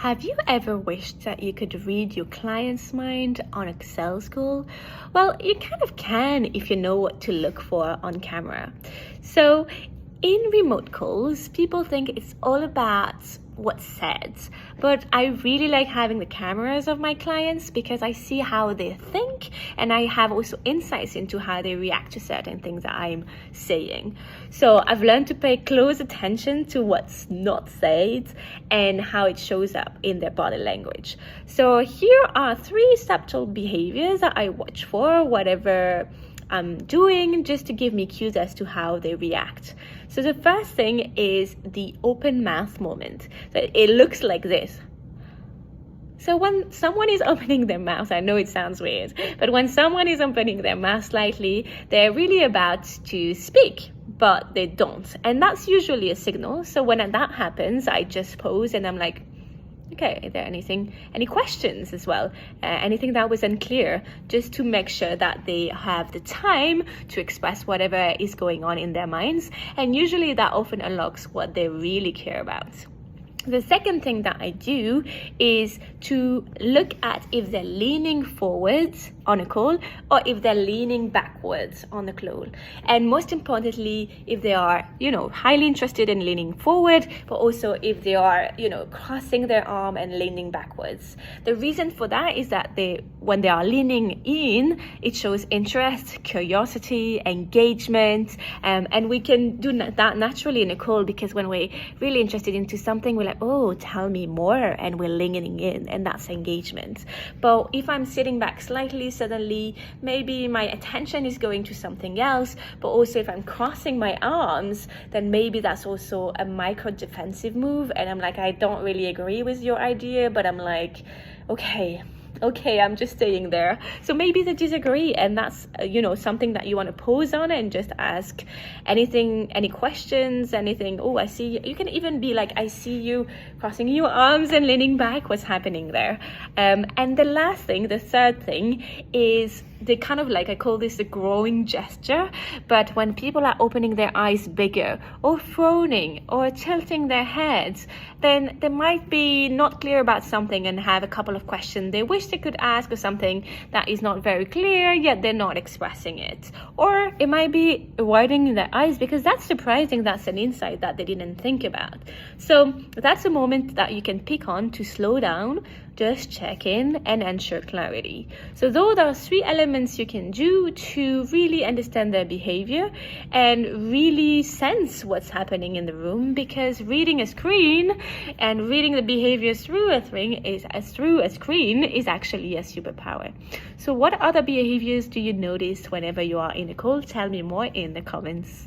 Have you ever wished that you could read your client's mind on Excel school? Well, you kind of can if you know what to look for on camera. So, in remote calls, people think it's all about what's said, but I really like having the cameras of my clients because I see how they think and I have also insights into how they react to certain things that I'm saying. So I've learned to pay close attention to what's not said and how it shows up in their body language. So here are 3 subtle behaviors that I watch for, whatever I'm doing, just to give me cues as to how they react. So the first thing is the open mouth moment. So it looks like this. So when someone is opening their mouth, I know it sounds weird, but when someone is opening their mouth slightly, they're really about to speak, but they don't. And that's usually a signal. So when that happens, I just pause and I'm like, okay, is there any questions as well? Anything that was unclear, just to make sure that they have the time to express whatever is going on in their minds. And usually that often unlocks what they really care about. The second thing that I do is to look at if they're leaning forwards on a call or if they're leaning backwards on the call. And most importantly, if they are, highly interested in leaning forward, but also if they are, crossing their arm and leaning backwards. The reason for that is that when they are leaning in, it shows interest, curiosity, engagement, and we can do that naturally in a call because when we're really interested into something, we're like, oh, tell me more, and we're leaning in, and that's engagement. But if I'm sitting back slightly, suddenly maybe my attention is going to something else, but also if I'm crossing my arms, then maybe that's also a micro defensive move, and I'm like, I don't really agree with your idea, but I'm like, okay, I'm just staying there. So maybe they disagree, and that's something that you want to pause on and just ask any questions, anything. Oh, I see you. You can even be like, I see you crossing your arms and leaning back. What's happening there? And the third thing is they kind of I call this a growing gesture, but when people are opening their eyes bigger or frowning or tilting their heads, then they might be not clear about something and have a couple of questions they wish they could ask, or something that is not very clear yet they're not expressing it. Or it might be widening their eyes because that's surprising, that's an insight that they didn't think about. So that's a moment that you can pick on to slow down, just check in and ensure clarity. So those are 3 elements you can do to really understand their behavior and really sense what's happening in the room, because reading a screen and reading the behaviors through a screen is actually a superpower. So what other behaviors do you notice whenever you are in a call? Tell me more in the comments.